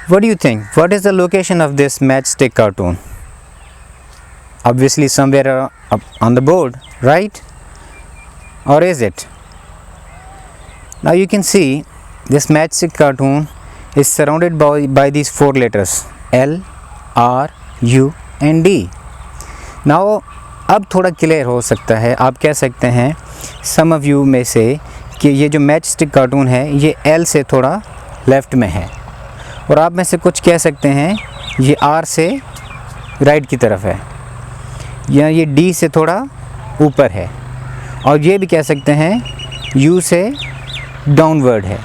What do you think? What is the location of this matchstick cartoon? Obviously somewhere up on the board, right? Or is it? Now you can see this matchstick cartoon is surrounded by these four letters L, R, U and D. Now अब थोड़ा clear हो सकता है, आप कह सकते हैं सम of you में से कि ये जो मैच स्टिक कार्टून है ये L से थोड़ा लेफ़्ट में है, और आप में से कुछ कह सकते हैं ये R से राइट की तरफ है, या ये D से थोड़ा ऊपर है, और ये भी कह सकते हैं U से डाउनवर्ड है,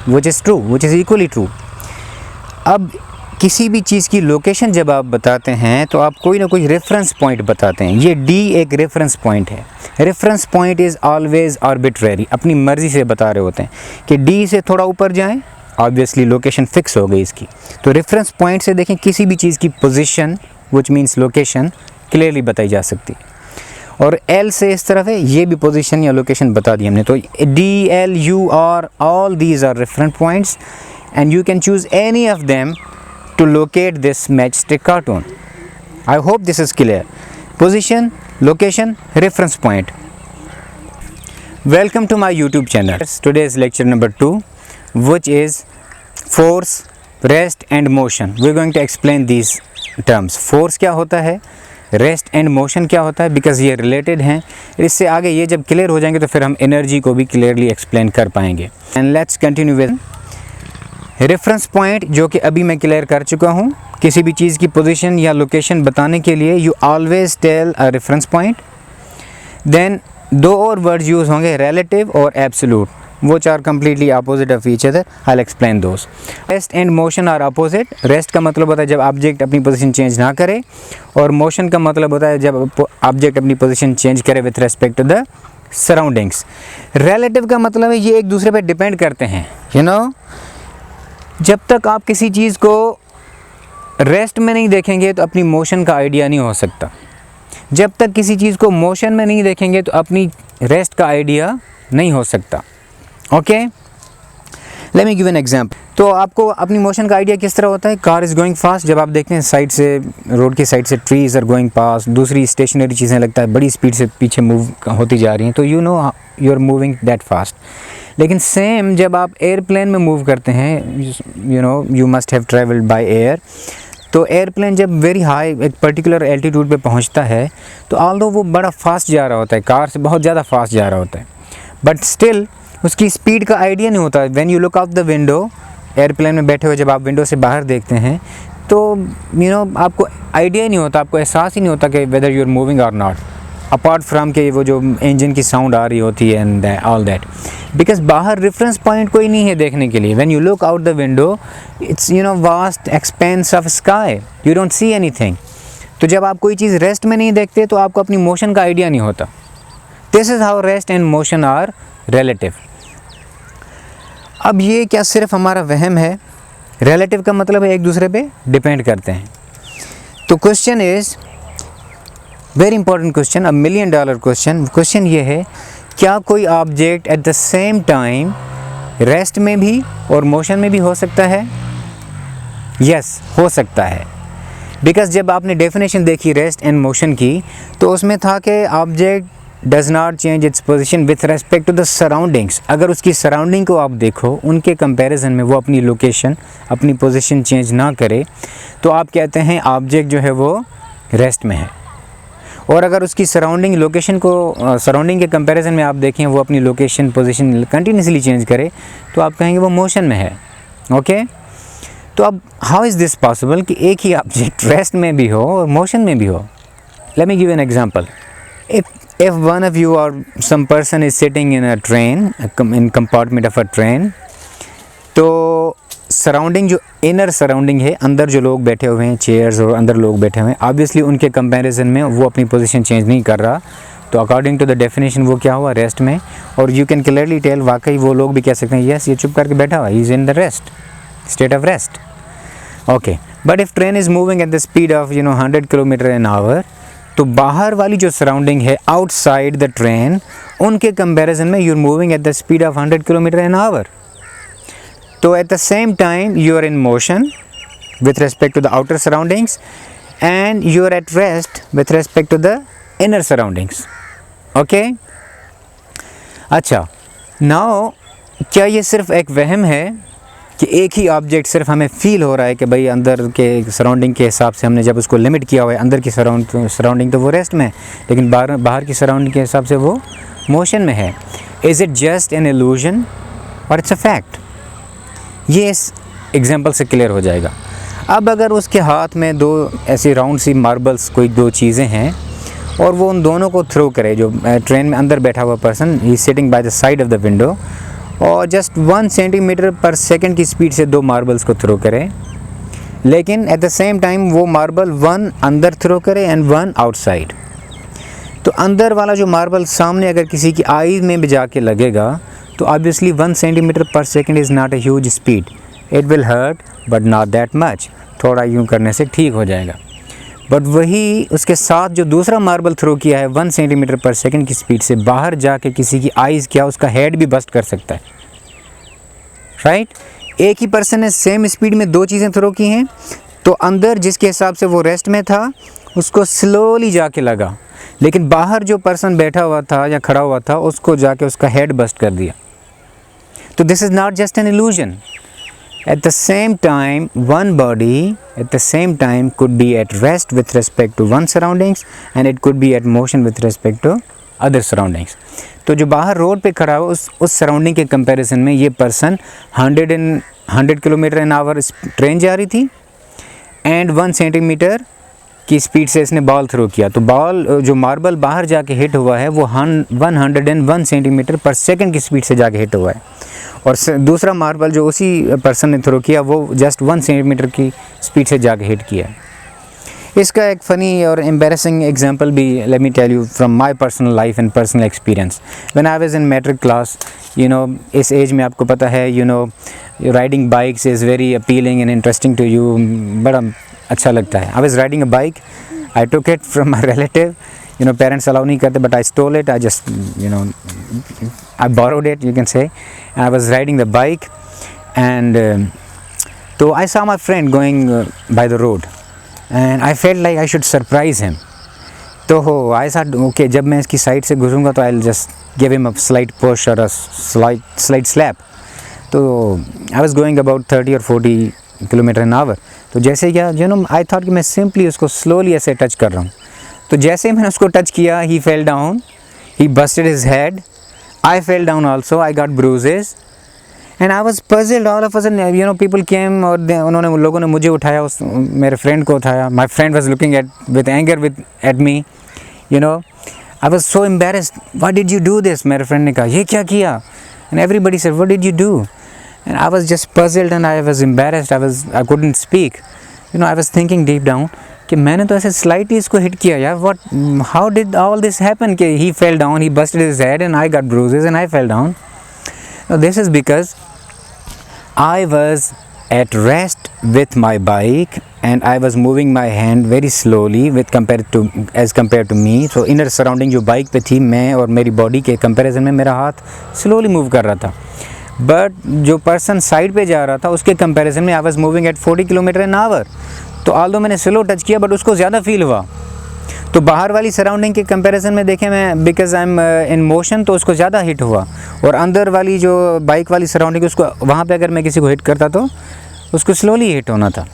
which is true, which is equally true. अब किसी भी चीज़ की लोकेशन जब आप बताते हैं तो आप कोई ना कोई रेफरेंस पॉइंट बताते हैं. ये D एक रेफरेंस पॉइंट है. Reference point is always arbitrary, अपनी मर्ज़ी से बता रहे होते हैं कि D से थोड़ा ऊपर जाएं, ऑब्वियसली लोकेशन फिक्स हो गई इसकी. तो रेफरेंस पॉइंट से देखें किसी भी चीज़ की position which means location clearly बताई जा सकती है. और L से इस तरफ है, ये भी पोजीशन या लोकेशन बता दी हमने. तो D, L, U, R, all these are reference points and you can choose any of them to locate this matchstick cartoon. I hope this is clear. Position, location, reference point. Welcome to my YouTube channel. Today is lecture number 2, which is force, rest and motion. We're going to explain these terms. Force क्या होता है, rest and motion क्या होता है, because ये related हैं. इससे आगे ये जब क्लियर हो जाएंगे तो फिर हम एनर्जी को भी क्लियरली एक्सप्लेन कर पाएंगे. And let's continue with reference point, जो कि अभी मैं क्लियर कर चुका हूँ. किसी भी चीज़ की पोजीशन या लोकेशन बताने के लिए you always tell a reference point. Then दो और वर्ड्स यूज़ होंगे, रिलेटिव और absolute, which are completely opposite of each other. I'll explain those. Rest and motion are opposite. Rest का मतलब होता है जब ऑब्जेक्ट अपनी पोजीशन चेंज ना करे, और मोशन का मतलब होता है जब ऑब्जेक्ट अपनी पोजीशन चेंज करे with respect to the surroundings. Relative का मतलब है ये एक दूसरे पे डिपेंड करते हैं. यू नो, जब तक आप किसी चीज़ को रेस्ट में नहीं देखेंगे तो अपनी मोशन का आइडिया नहीं हो सकता. जब तक किसी चीज़ को मोशन में नहीं देखेंगे तो अपनी रेस्ट का आइडिया नहीं हो सकता. Okay, let me give an example. तो आपको अपनी मोशन का आइडिया किस तरह होता है. कार इज़ गोइंग फास्ट, जब आप देखते हैं साइड से, रोड की साइड से ट्रीज आर गोइंग पास, दूसरी स्टेशनरी चीज़ें लगता है बड़ी स्पीड से पीछे मूव होती जा रही हैं, तो you no you are moving that fast. लेकिन सेम जब आप एयरप्लेन में मूव करते हैं, you no you must have travelled by air, तो एयरप्लेन जब वेरी हाई एक पर्टिकुलर एल्टीट्यूड पे पहुंचता है तो ऑल्दो वो बड़ा फास्ट जा रहा होता है, कार से बहुत ज़्यादा फास्ट जा रहा होता है, बट स्टिल उसकी स्पीड का आइडिया नहीं होता. When you look out the window, airplane में बैठे हुए जब आप विंडो से बाहर देखते हैं तो यू नो आपको आइडिया नहीं होता, आपको एहसास ही नहीं होता कि वेदर यू आर मूविंग और नॉट, अपार्ट फ्रॉम के वो जो इंजन की साउंड आ रही होती है एंड ऑल दैट, बिकॉज बाहर रेफरेंस पॉइंट कोई नहीं है देखने के लिए. When you look out the window it's you know vast expense of sky, you don't see anything. तो जब आप कोई चीज़ रेस्ट में नहीं देखते तो आपको अपनी मोशन का आइडिया नहीं होता. This is how rest and motion are relative. अब ये क्या सिर्फ हमारा वहम है? रिलेटिव का मतलब है एक दूसरे पे डिपेंड करते हैं. तो question is very important question, a $1 million question. Question ये है, क्या कोई object at the same time rest में भी और मोशन में भी हो सकता है? यस, हो सकता है. बिकॉज जब आपने डेफिनेशन देखी रेस्ट एंड मोशन की तो उसमें था कि object does not change its position with respect to the surroundings. अगर उसकी सराउंडिंग को आप देखो, उनके कंपैरिजन में वो अपनी लोकेशन, अपनी पोजीशन चेंज ना करे, तो आप कहते हैं ऑब्जेक्ट जो है वो रेस्ट में है. और अगर उसकी सराउंडिंग लोकेशन को सराउंडिंग के कंपैरिजन में आप देखें वो अपनी लोकेशन पोजीशन कंटिन्यूसली चेंज करे, तो आप कहेंगे वो मोशन में है. ओके, तो अब हाउ इज़ दिस पॉसिबल कि एक ही ऑब्जेक्ट रेस्ट में भी हो और मोशन में भी हो? Let me give an example. If one of you or some person is sitting in a train, in compartment of a train, तो सराउंडिंग जो इनर सराउंडिंग है, अंदर जो लोग बैठे हुए हैं, चेयर्स और अंदर लोग बैठे हुए हैं, ऑब्वियसली उनके कंपैरिजन में वो अपनी पोजीशन चेंज नहीं कर रहा, तो अकॉर्डिंग टू द डेफिनेशन वो क्या हुआ, रेस्ट में. और यू कैन क्लियरली टेल, वाकई वो लोग भी कह सकते हैं यस ये चुप करके बैठा हुआ, he is in the rest, state of rest. Okay, but if train is moving at the speed of 100 km/h, तो बाहर वाली जो सराउंडिंग है आउटसाइड द ट्रेन, उनके कंपैरिजन में you are moving at the speed of 100 km/h. तो at the same time you are in motion with respect to the outer surroundings and you are at rest with respect to the inner surroundings. Okay? अच्छा, now क्या ये सिर्फ एक वहम है कि एक ही ऑब्जेक्ट सिर्फ हमें फील हो रहा है कि भाई अंदर के सराउंडिंग के हिसाब से हमने जब उसको लिमिट किया हुआ है, अंदर की सराउंडिंग तो वो रेस्ट में, लेकिन बाहर की सराउंडिंग के हिसाब से वो मोशन में है. Is it just an illusion और इट्स अ फैक्ट? ये इस एग्जांपल से क्लियर हो जाएगा. अब अगर उसके हाथ में दो ऐसी राउंड सी मार्बल्स कोई दो चीज़ें हैं और वो उन दोनों को थ्रो करे, जो ट्रेन में अंदर बैठा हुआ person, he sitting by the side of the window, और जस्ट 1 सेंटीमीटर पर सेकंड की स्पीड से दो मार्बल्स को थ्रो करे, लेकिन एट द सेम टाइम वो मार्बल 1 अंदर थ्रो करे एंड 1 आउटसाइड. तो अंदर वाला जो मार्बल सामने अगर किसी की आई में भी जाके लगेगा तो obviously 1 centimetre per second is not a huge speed. It will hurt but not that much. थोड़ा यूँ करने से ठीक हो जाएगा. बट वही उसके साथ जो दूसरा मार्बल थ्रो किया है 1 सेंटीमीटर पर सेकंड की स्पीड से, बाहर जाके किसी की आईज़ क्या उसका हेड भी बस्ट कर सकता है. राइट? एक ही पर्सन ने सेम स्पीड में दो चीज़ें थ्रो की हैं, तो अंदर जिसके हिसाब से वो रेस्ट में था उसको स्लोली जाके लगा, लेकिन बाहर जो पर्सन बैठा हुआ था या खड़ा हुआ था उसको जाके उसका हेड बस्ट कर दिया. तो this is not just an illusion. At the same time, one body at the same time could be at rest with respect to one surroundings and it could be at motion with respect to other surroundings. तो जो बाहर road पे खड़ा हो उस surrounding के comparison में ये person 100 kilometre in hour train जा रही थी एंड 1 सेंटीमीटर की स्पीड से इसने बॉल थ्रो किया. तो बॉल जो मार्बल बाहर जाके हिट हुआ है वो 101 सेंटीमीटर पर सेकंड की स्पीड से जाके हिट हुआ है, और दूसरा मार्बल जो उसी पर्सन ने थ्रो किया वो जस्ट 1 सेंटीमीटर की स्पीड से जाके हिट किया. इसका एक फ़नी और एम्बैरेसिंग एग्जांपल भी let me tell you from my personal life and personal experience. When I was in matric class, you know, इस एज में आपको पता है, you know, riding bikes is very appealing and interesting to you. बड़ा अच्छा लगता है. I was riding a bike, I took it from my relative. You know, parents allow नहीं करते, but I stole it. I just, you know, I borrowed it, you can say. And I was riding the bike, and so I saw my friend going by the road, and I felt like I should surprise him. तो I thought, okay, जब मैं इसकी side से गुजरूँगा तो I'll just give him a slight push or a slight slap. तो I was going about 30 or 40 kilometre in hour. तो जैसे क्या, you know, I thought कि मैं simply उसको slowly ऐसे टच कर रहा हूँ. तो जैसे मैंने उसको टच किया, he fell down, he busted his head, I fell down also, I got bruises, and I was puzzled. All of a sudden, you know, people came और उन लोगों ने मुझे उठाया, उस मेरे फ्रेंड को उठाया. My friend was looking with anger at me, you know. I was so embarrassed. Why did you do this? मेरे फ्रेंड ने कहा, ये क्या किया? And everybody said, what did you do? And I was just puzzled and I was embarrassed. I couldn't speak. You know, I was thinking deep down कि मैंने तो ऐसे स्लाइटली इसको हिट किया यार. What, how did all this happen कि he fell down, he busted his head and I got bruises and I fell down. This is because I was at rest with my bike and I was moving my hand very slowly as compare to me. So inner surrounding जो bike पे थी, मैं और मेरी body के comparison में मेरा हाथ स्लोली मूव कर रहा था. बट जो पर्सन साइड पे जा रहा था उसके कंपेरिजन में I was moving at 40 kilometre in hour. तो ऑल्दो मैंने स्लो टच किया बट उसको ज़्यादा फील हुआ. तो बाहर वाली सराउंडिंग के कंपैरिजन में देखें मैं, because I am in motion, तो उसको ज़्यादा हिट हुआ. और अंदर वाली जो बाइक वाली सराउंडिंग उसको, वहाँ पे अगर मैं किसी को हिट करता तो उसको स्लोली हिट होना था.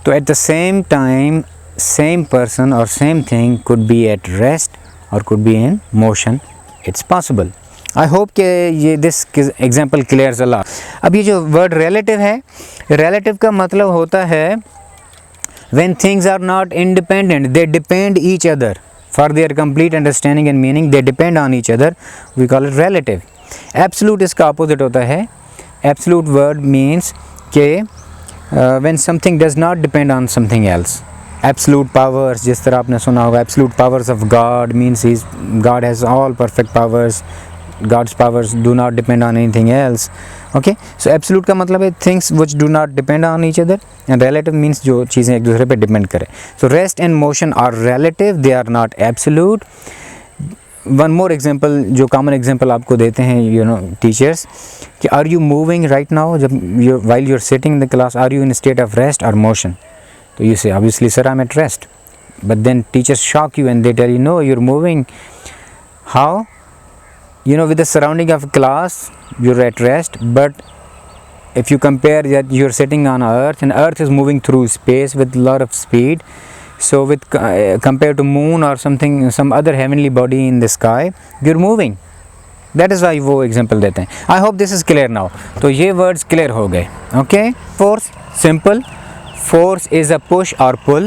तो at the same time same person और same thing could be at rest और could be in motion. It's possible. I hope कि ये this example clears a lot. अब ये जो वर्ड रिलेटिव है, रिलेटिव का मतलब होता है when things are not independent, they depend each other. For their complete understanding and meaning, they depend on each other. We call it relative. Absolute इसका opposite होता है. Absolute word means कि when something does not depend on something else. Absolute powers, जिस तरह आपने सुना होगा, absolute powers of God means God has all perfect powers. God's powers do not depend on anything else. Okay, so absolute का मतलब है things which do not depend on each other, and relative means जो चीज़ें एक दूसरे पे depend करें. So rest and motion are relative, they are not absolute. One more example, जो कॉमन एग्जांपल आपको देते हैं टीचर्स, कि are you moving right now, जब while you are sitting in the class, are you in state of rest और motion? तो you say obviously sir I am at rest, but then teachers shock you and they tell you no you are moving. How? With the surrounding of class you're at rest, but if you compare that you're sitting on earth and earth is moving through space with a lot of speed, so with compared to moon or some other heavenly body in the sky, you're moving. That is why वो example देते हैं. I hope this is clear now. तो ये words clear हो गए. Okay? Force, simple. Force is a push or pull.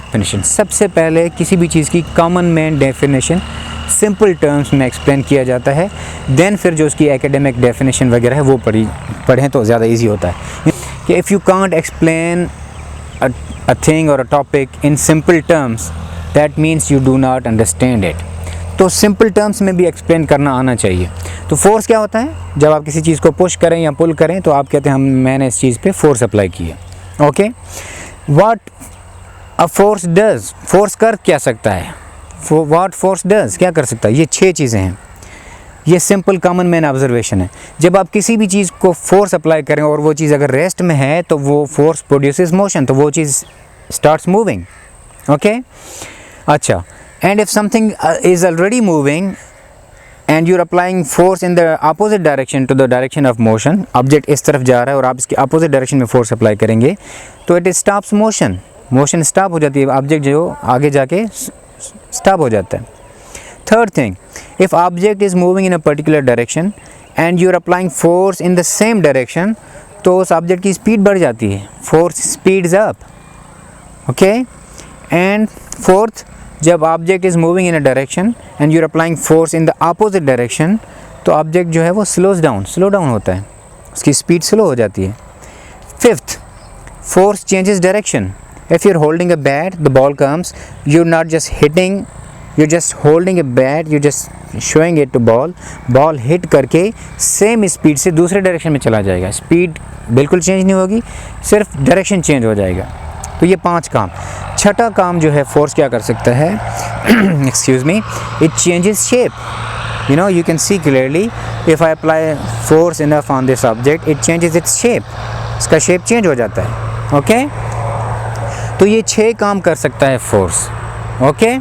Definition. सबसे पहले किसी भी चीज़ की common main definition simple terms में एक्सप्लेन किया जाता है, देन फिर जो उसकी एकेडमिक डेफिनेशन वगैरह है वो पढ़ें तो ज़्यादा इजी होता है. कि if you can't explain a thing और a topic in simple terms, that means you do not understand it. तो सिंपल टर्म्स में भी एक्सप्लेन करना आना चाहिए. तो फोर्स क्या होता है? जब आप किसी चीज़ को पुश करें या पुल करें तो आप कहते हैं मैंने इस चीज़ पे फोर्स अप्लाई किया. Okay, what a force does, force कर क्या सकता है? व्हाट फोर्स डज, क्या कर सकता है? ये 6 चीज़ें हैं. ये सिंपल कॉमन मैन ऑब्जर्वेशन है. जब आप किसी भी चीज़ को फोर्स अप्लाई करें और वो चीज़ अगर रेस्ट में है तो वो फोर्स प्रोड्यूसेस मोशन, तो वो चीज़ स्टार्ट्स मूविंग. ओके, अच्छा, and if something is already moving and you are applying force in the opposite direction to the direction of motion, object इस तरफ जा रहा है और आप इसके अपोजिट डायरेक्शन में फोर्स अप्लाई करेंगे तो it stops motion. Motion stop हो जाती है, ऑब्जेक्ट जो आगे जाके स्टॉप हो जाता है. Third thing, if object is moving in a particular direction and you are applying force in the same direction, तो उस ऑब्जेक्ट की स्पीड बढ़ जाती है, force speeds up. Okay, and fourth, जब object is moving in a direction and you are applying force in the opposite direction, तो object जो है वो स्लो डाउन होता है, उसकी स्पीड स्लो हो जाती है. Fifth, force changes direction. If you're holding a bat, the ball comes, you're not just hitting, you're just holding a bat, you're just showing it to ball hit करके same speed से दूसरे direction में चला जाएगा. Speed बिल्कुल change नहीं होगी, सिर्फ डायरेक्शन चेंज हो जाएगा. तो ये 5 काम. छठा काम जो है फोर्स क्या कर सकता है? Excuse me, it changes shape. You can see clearly if I apply force enough on this object, it changes its shape. इसका शेप चेंज हो जाता है. ओके, तो ये 6 काम कर सकता है फोर्स. ओके,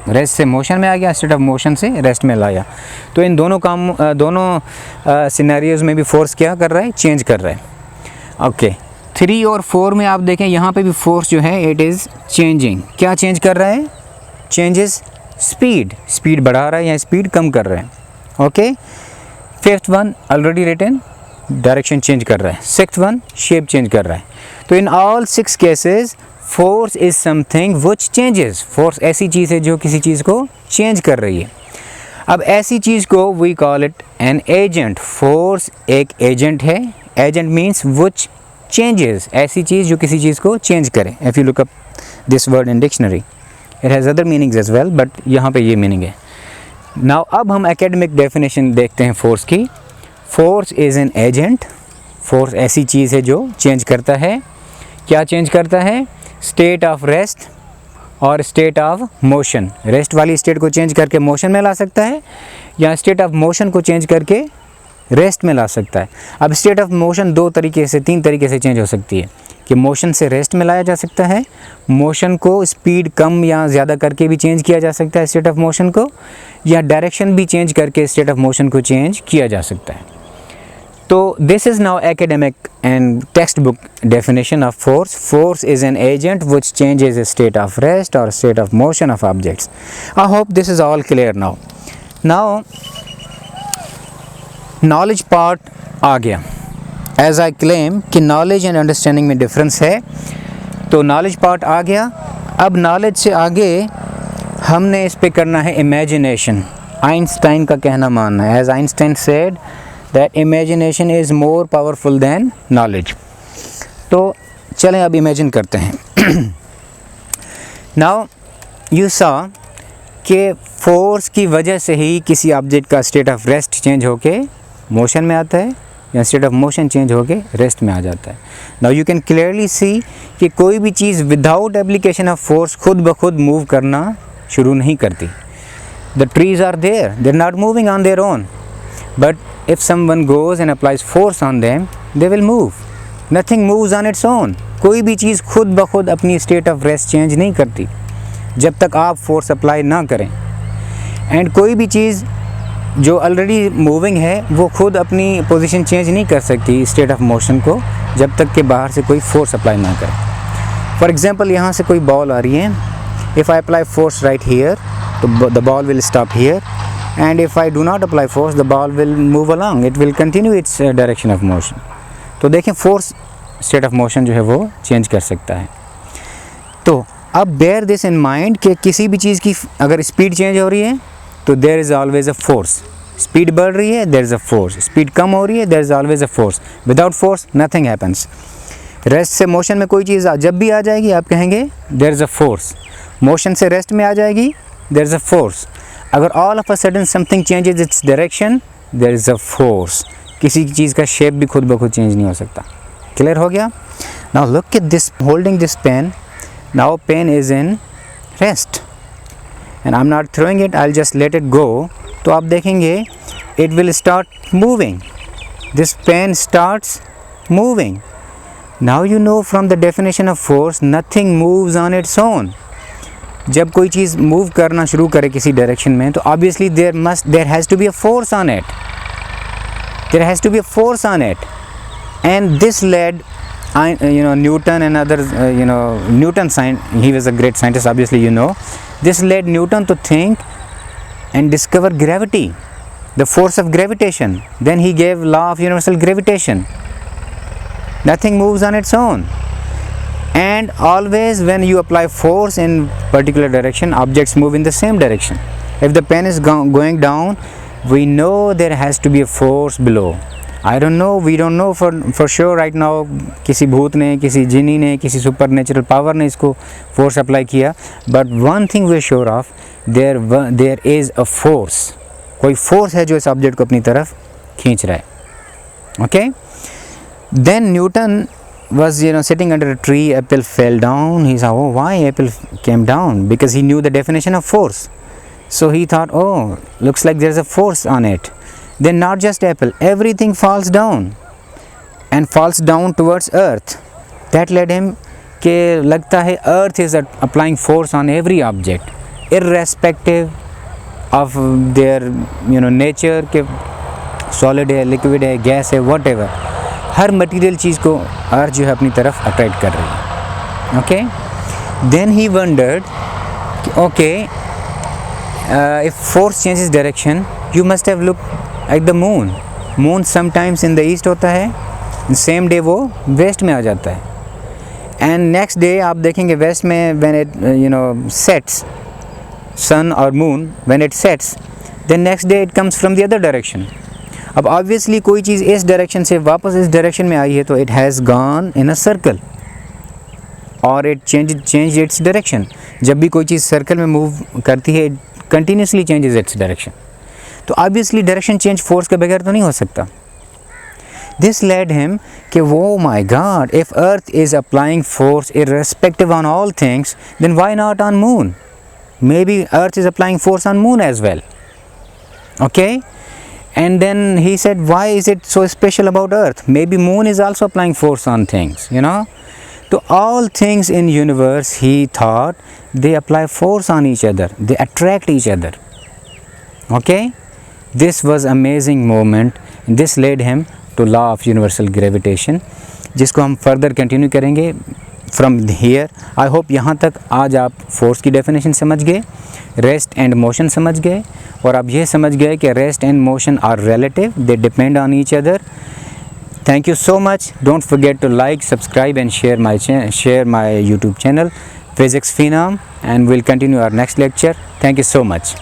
रेस्ट से मोशन में आ गया, स्टेट ऑफ मोशन से रेस्ट में लाया. तो इन दोनों सिनेरियोज़ में भी फोर्स क्या कर रहा है? चेंज कर रहा है. ओके, 3 और 4 में आप देखें यहाँ पे भी फोर्स जो है इट इज़ चेंजिंग. क्या चेंज कर रहा है? चेंजेस स्पीड बढ़ा रहा है या स्पीड कम कर रहा है. Okay, 5th one already written, direction change कर रहा है. 6th वन शेप चेंज कर रहा है. तो in all 6 cases force is something which changes. Force ऐसी चीज़ है जो किसी चीज़ को चेंज कर रही है. अब ऐसी चीज़ को we call it an agent. Force एक एजेंट है. एजेंट मीन्स विच चेंजेस, ऐसी चीज़ जो किसी चीज़ को चेंज करे. If you look up this word in dictionary, it has other meanings as well, but यहाँ पे ये मीनिंग है. नाउ अब हम एकेडमिक डेफिनेशन देखते हैं फोर्स की. Force is an agent. Force ऐसी चीज़ है जो चेंज करता है. क्या चेंज करता है? स्टेट ऑफ रेस्ट और स्टेट ऑफ मोशन. रेस्ट वाली स्टेट को चेंज करके मोशन में ला सकता है या स्टेट ऑफ मोशन को चेंज करके रेस्ट में ला सकता है. अब स्टेट ऑफ मोशन 3 तरीके से चेंज हो सकती है. कि मोशन से रेस्ट में लाया जा सकता है, मोशन को स्पीड कम या ज़्यादा करके भी चेंज किया जा सकता है स्टेट ऑफ मोशन को, या डायरेक्शन भी चेंज करके स्टेट ऑफ मोशन को चेंज किया जा सकता है. So this is now academic and textbook definition of force. Force is an agent which changes a state of rest or state of motion of objects. I hope this is all clear now. Now knowledge part आ गया. As I claim कि knowledge and understanding में difference है, तो knowledge part आ गया. अब knowledge से आगे हमने इस पे करना है imagination. आइंस्टाइन का कहना मानना है. As Einstein said that imagination is more powerful than knowledge. तो चलें अब इमेजिन करते हैं. Now you saw कि फोर्स की वजह से ही किसी ऑब्जेक्ट का स्टेट ऑफ रेस्ट चेंज होके मोशन में आता है या स्टेट ऑफ मोशन चेंज होके रेस्ट में आ जाता है. Now you can clearly see कि कोई भी चीज़ विदाउट एप्लीकेशन ऑफ फोर्स खुद ब खुद मूव करना शुरू नहीं करती. The trees are there, they're not moving on their own. But if someone goes and applies force on them, they will move. Nothing moves on its own. कोई भी चीज़ खुद ब खुद अपनी स्टेट ऑफ रेस्ट चेंज नहीं करती जब तक आप फोर्स अप्लाई ना करें. एंड कोई भी चीज़ जो ऑलरेडी मूविंग है वो खुद अपनी पोजीशन चेंज नहीं कर सकती स्टेट ऑफ मोशन को जब तक कि बाहर से कोई फोर्स अप्लाई ना करे. फॉर एग्जांपल, यहाँ से कोई बॉल आ रही है. If I apply force right here, तो the ball will stop here. And if I do not apply force, the ball will move along, it will continue its direction of motion. तो देखें, force state of motion जो है वो change कर सकता है. तो अब बेयर दिस इन माइंड कि किसी भी चीज़ की अगर स्पीड चेंज हो रही है तो there is always a force. Speed बढ़ रही है, there is a force. Speed कम हो रही है, there is always a force. Without force nothing happens. Rest से मोशन में कोई चीज़ जब भी आ जाएगी आप कहेंगे there is a force. Motion से रेस्ट में आ जाएगी, देयर इज़ अ फोर्स. अगर all of a sudden something changes its direction, there is a force. किसी चीज़ का शेप भी खुद ब खुद चेंज नहीं हो सकता. क्लियर हो गया? Now look at this, holding this pen. Now pen is in rest and I'm not throwing it, I'll just let it go. तो आप देखेंगे it will start moving. This pen starts moving. Now you know from the definition of force, nothing moves on its own. जब कोई चीज़ move करना शुरू करे किसी direction में तो obviously there has to be a force on it. There has to be a force on it. And this led Newton and others, Newton, he was a great scientist, obviously you know. This led Newton to think and discover gravity, the force of gravitation. Then he gave law of universal gravitation. Nothing moves on its own. And always when you apply force in particular direction, objects move in the same direction. If the pen is going down, we know there has to be a force below. I don't know, we don't know for sure right now किसी भूत ने, किसी जिनी ने, किसी super natural power ने इसको force apply किया. But one thing we sure of, there is a force. कोई फोर्स है जो इस ऑब्जेक्ट को अपनी तरफ खींच रहा है. Okay. Then Newton was sitting under a tree. Apple fell down. He said, oh, why apple came down? Because he knew the definition of force. So he thought, oh, looks like there's a force on it. Then not just apple, everything falls down and falls down towards earth. That led him कि लगता है earth is applying force on every object, irrespective of their nature, कि solid है, liquid है, gas है, whatever. हर material चीज़ को अर्थ जो है अपनी तरफ अट्रैक्ट कर रही है. Okay. Then he wondered okay, if force changes direction, you must have look at the moon. Moon sometimes in the east होता है, सेम डे वो वेस्ट में आ जाता है. एंड नेक्स्ट डे आप देखेंगे वेस्ट में व्हेन इट सेट्स, सन और moon when it sets, then next day it comes from the other direction. अब ऑब्वियसली कोई चीज़ इस डायरेक्शन से वापस इस डायरेक्शन में आई है तो it has gone in a circle और इट चेंज इट्स डायरेक्शन. जब भी कोई चीज़ सर्कल में मूव करती है, it continuously changes its direction. तो ऑब्वियसली डायरेक्शन चेंज फोर्स के बगैर तो नहीं हो सकता. दिस लेड हिम कि वो my god, if earth is applying force irrespective on all things, then why not on moon? May be earth is applying force on moon as well. Okay. And then he said, why is it so special about earth? Maybe moon is also applying force on things, So all things in universe, he thought, they apply force on each other, they attract each other. Okay. This was amazing moment. This led him to law of universal gravitation, जिसको हम further continue करेंगे from here. I hope यहाँ तक आज आप force की definition समझ गए, रेस्ट एंड मोशन समझ गए, और आप ये समझ गए कि rest and motion are relative, they depend on each other. Thank you so much. Don't forget to like, subscribe and share my YouTube channel, Physics Phenom, and we'll continue our next lecture. Thank you so much.